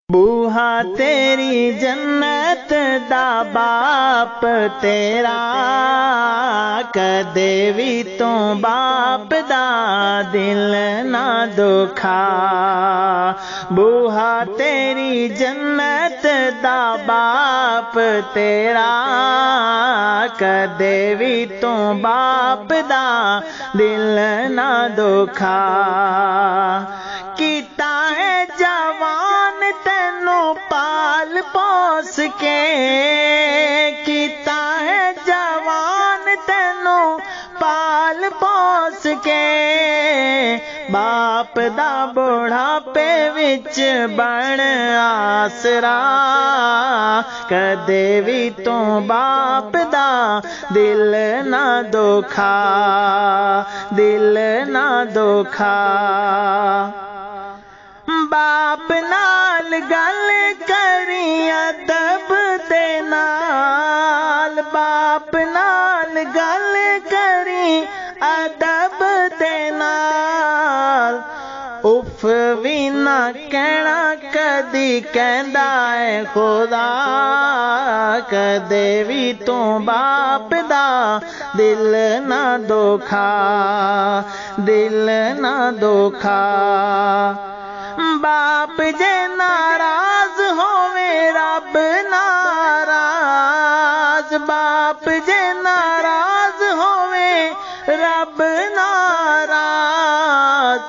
बूहा तेरी जन्नत दा बाप तेरा, कदे भी तो बाप दा दिल ना दुखा। बूहा तेरी जन्नत दा बाप तेरा, कदे भी तो बाप दा दिल ना दुखा। कीता है जवान तेनू पाल पोस के, कीता है जवान तेनू पाल पोस के। बाप दा बुढ़ापे विच बन आसरा, कदे भी तो बाप दा दिल ना दुखा, दिल ना दुखा। बाप नाल गल करी अदब दे नाल, बाप नाल गल करी अदब दे नाल। उफ भी ना कहना कदी कहंदा है खुदा, कदे भी तो बाप दा दिल ना दुखा, दिल ना दुखा। बाप जे नाराज होवे रब नाराज, बाप जे नाराज होवे रब नाराज।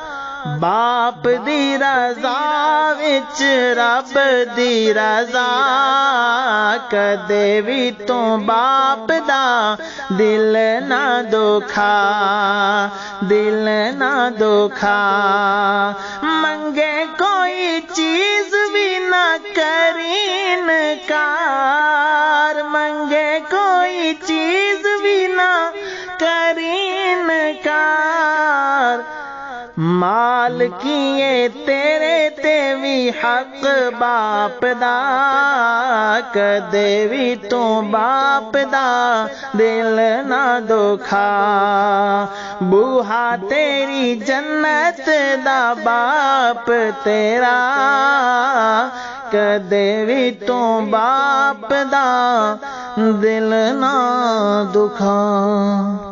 बाप दी रजा विच रब दी रजा, कदे भी तो बाप दा दिल ना दुखा, दिल ना दुखा। मंगे कोई चीज भी ना करी इनकार, मंगे कोई चीज भी ना करी इनकार। माल किए तेरे ते भी हक बाप दा, कदे भी तो बाप दा दिल ना दुखा। बूहा तेरी जन्नत दा बाप तेरा, कदे भी तो बाप दा दिल ना दुखा।